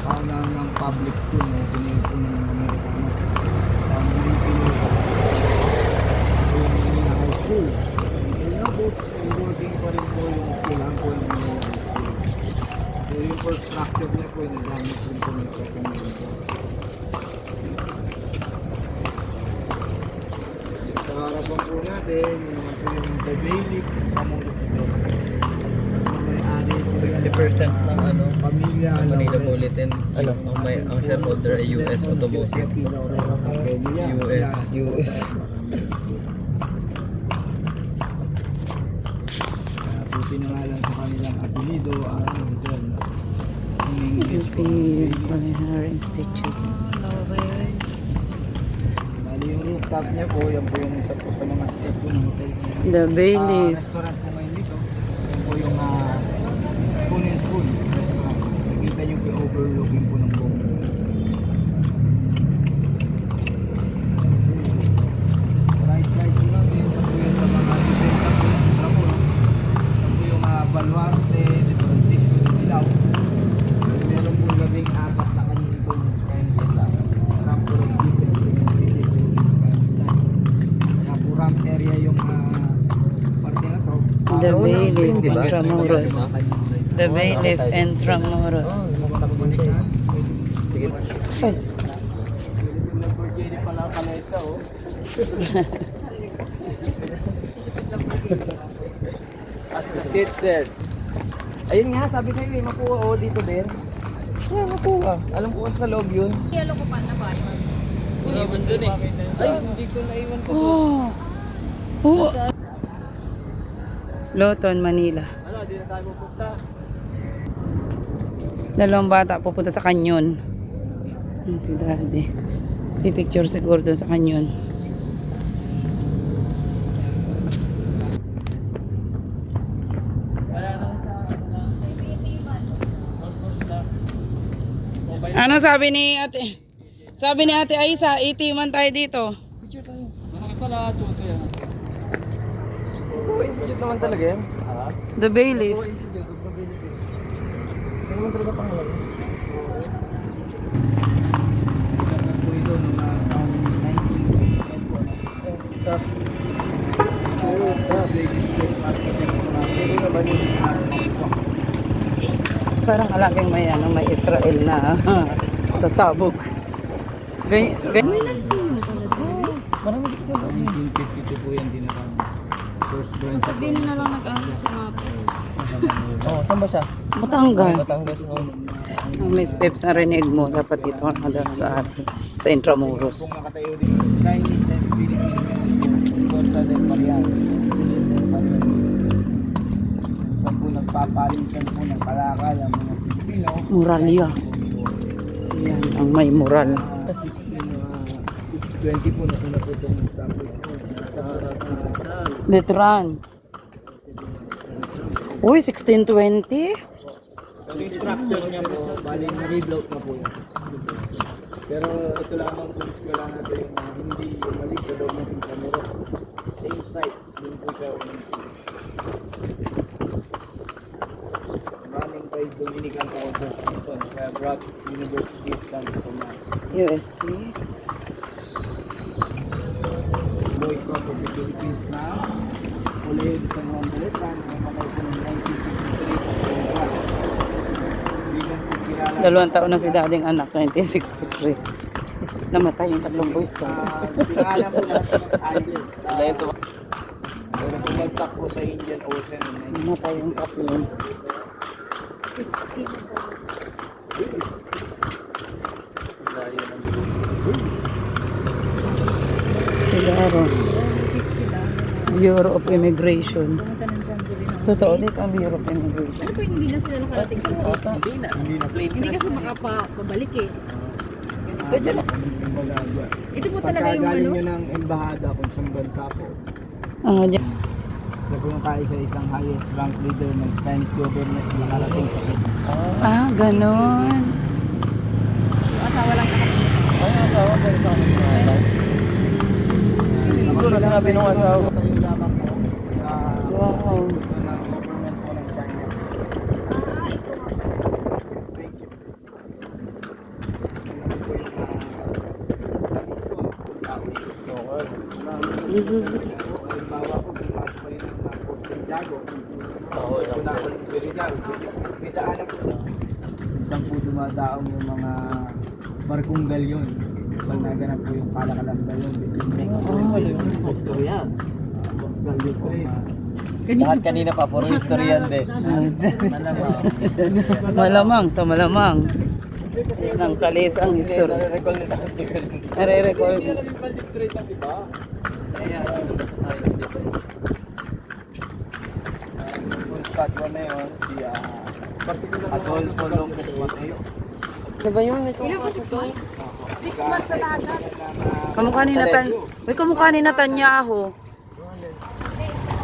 kaunahan ng public school na sinilip po ng Amerikano. Ang mga pinuha so yung high school. Inabot, working pa rin po yung kulang po yung mga high school. So yung for structure niya po yung nagamit rin po ng secondary po. Sa harapan po natin, yung po yung The Bailey, Pamulos ito. 50% ng Pamilya, ang Manila Bulletin, ang shareholder ay US Automotive. US. Pinangalan sa kanilang apelido ang UP Culinary Institute. Bali yung rooftop niya po, yan po yung isa po sa mga step po ng hotel. The Bailey. Restaurant po ngayon dito. Yan po yung spoon and spoon restaurant. Nakikita niyo po yung overlooking po ng buong. Right side po lang, yan po yung sa mga defensa po ng tramo. Yan po yung Baluarte, De Francisco, Ilaw. Meron po labing apat na kanina po ng Skynet lang. Ramp po ng dito po yung city po ng Skynet. Kaya po ramp area yung parte na to. The Bailey, diba? Intramuros. The Bailey, Intramuros. Sige. Ay, Number J pala kalesa oh. As the kid said. Ayun nga, sabi sa'yo makuha oh dito din. Yeah, makuha. Alam ko sa loob yun. Yelo ko pa na ba yun? Iwan dun eh. Ay, hindi ko naiwan po. oh. Oh. Loton, Manila. Ano, di na tayo pupunta. Dalawang bata pupunta sa kanyon. Si daddy. Pipicture siguro doon sa kanyon. Ano sabi ni ate? Sabi ni ate Aisa, itiman tayo dito. Picture tayo. Malaki pala tuto yan. Institute naman talaga yan. The Bailey. Institute of Mobility. Ano naman talaga pangalan? Po ito nung taong 1980. Parang alaking may ano, may Israel na sasabog. Ganyan. Marami dito sa 1952 po yan dinarang. First branch. Sabihin na lang nag-aaral sa mapa. Oh, saan ba siya? Batangas. Batangas. Miss Peps, narinig mo, dapat dito ang nag-aaral sa Intramuros. Kung nakatayo dito, Chinese and Filipino, Costa del Mariano. Saan po nagpapalitan po ng kalakal ang mga Pilipino. Muralya. Yan, ang may mural. 20 po na po itong topic. Letran. Uy, 1620? Yung structure niya po, bali na-rebuilt na po yan. Pero ito lamang po wala natin yung hindi mali sa loob ng camera. Same site, din po siya. Running by Dominican Constitution, kaya Brock University of Santa Tomas. UST. Boy Cup of the Philippines na ulit sa mga Balitan na matay po ng 1963 sa 2 taon na si dating anak, 1963. Namatay yung tatlong boys ko. pinala po lang sa island sa pero bumagsak po sa Indian Ocean in Namatay yung tatlo. Sigaro. Bureau of Immigration. Pumunta ng Jamboree na. Totoo, dito ang Bureau of Immigration. Ano po yung hindi na sila nakarating sa Greece? hindi na plane Hindi kasi makapabalik eh. dyan Ito po talaga yung pagkagaling ano? nyo ng embahada kung saan bansa po Ah, dyan. siya po yung tayo sa isang highest rank leader ng Spanish government na nakarating sa Ah, ganon. Yung asawa lang nakarating. Ay, asawa pero sa akin pangalan. Siguro sinabi nung asawa. Wow. Halimbawa po, bukas pa rin ang Port Santiago. Oo lang Wala sir. ko si Rizal. May daanan po. Isang po dumadaong yung mga barkong galyon. Pag naganap po yung kalakalang galyon between Mexico and History yan. galyon po. Lahat kanina pa, puro history yan de. Malamang, sa malamang. Ng kalis ang history. Recall nito. Nare-recall. Full statue na yun, si Adolfo López Mateo. Ano ba yun? Ito. Ilan po 6 months? 6 months sa dagat. Kamukha ni Natan. May kamukha ni Netanyahu.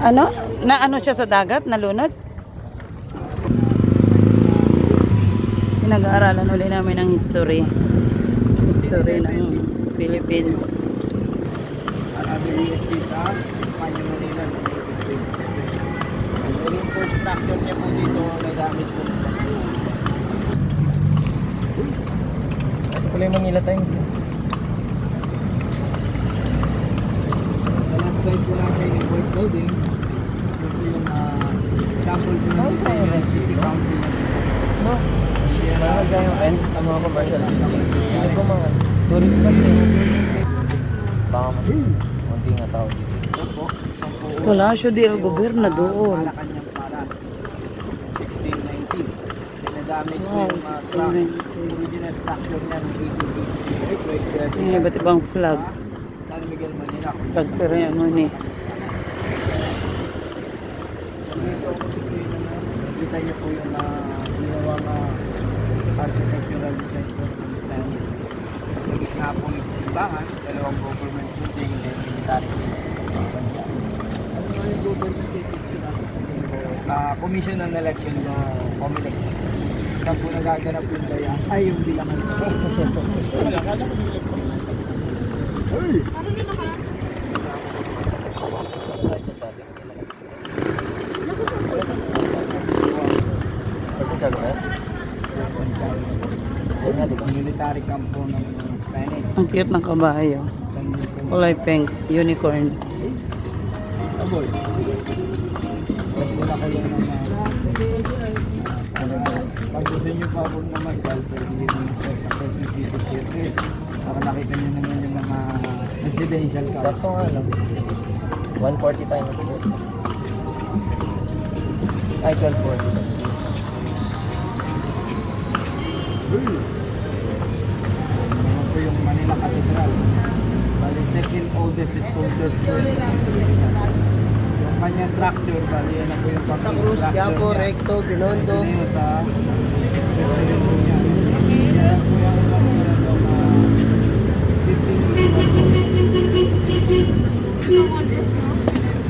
Ano? Na ano siya sa dagat? Nalunod? Pinag-aaralan uli namin ng history. History ng Philippines. Another USP sa Panyo Manila ng 1827. Yung construction niya po dito, nagamit po. Ito pala yung Manila Times. Sa left side po natin yung White Building. Ito po yung sample po ng design ng City Council. No. Marami kayong rent ang mga commercial building. Hindi ko mga tourist spot eh. Baka mas konti nga tao dito. Ito po, isang po. Palacio del Gobernador. Malacanang para 1690. Ginagamit po Wow, yung 1690. original structure niya ng 1858. May iba't ibang flag. San Miguel, Manila. Flag ceremony. Dito ako kita niyo po yung ginawang architectural design po ng Stanley. Sa gitna po yung simbahan, dalawang government building and military banda. Ano nga yung government building commission ng election na COMELEC. Saan po nagaganap yung daya? Ay, yung bilangan. Kasi sabi na? Military camp po ng Spanish. Ang cute ng kabayo. Kulay pink. Unicorn. Aboy. Wala ko lang naman. Pag gusto nyo pa po na mag-sal, pwede nyo mag-sal sa person dito circuit. Para nakita nyo naman yung mga residential camp. Sakto nga lang. 140 times. Ay, 1240. Ano po yung Manila Cathedral. Bali, second oldest sculpture po sa Pilipinas. Yung kanyang structure, bali, yan na po yung Santa Cruz, Quiapo, Recto, Binondo. Ano yun sa restaurant po yan. Yan po yung 15 years old.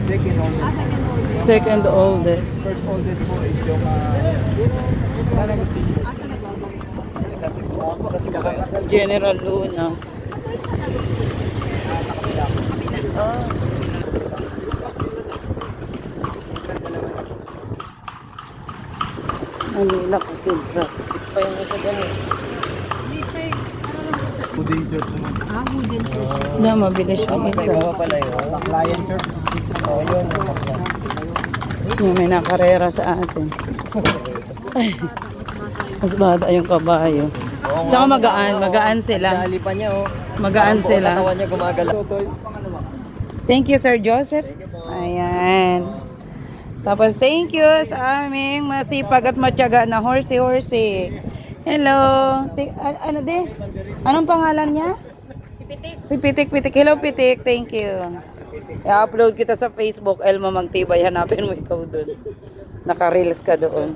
Second oldest. Second oldest. First oldest po is yung San Agustin. Sa Cebu ba yun? General Luna. Manila Cathedral. 6 pa yung isa dyan eh. Buding Church naman. Na, mabilis yung May isa. iba pala yun. Baclayan Church. Oo, yun. Yung bakla. Yung may nakarera sa atin. Mas bata yung kabayo. Oo, Tsaka nga. magaan. Oo, Magaan sila. Dali pa niya oh. Magaan Parang buong sila. katawan niya gumagalaw. Thank you, Sir Joseph. Ayan. Tapos, thank you sa aming masipag at matyaga na horsey. Hello. Ano de? Anong pangalan niya? Si Pitik. Hello, Pitik. Thank you. I-upload kita sa Facebook. Elma Magtibay. Hanapin mo ikaw doon. Naka-reels ka doon.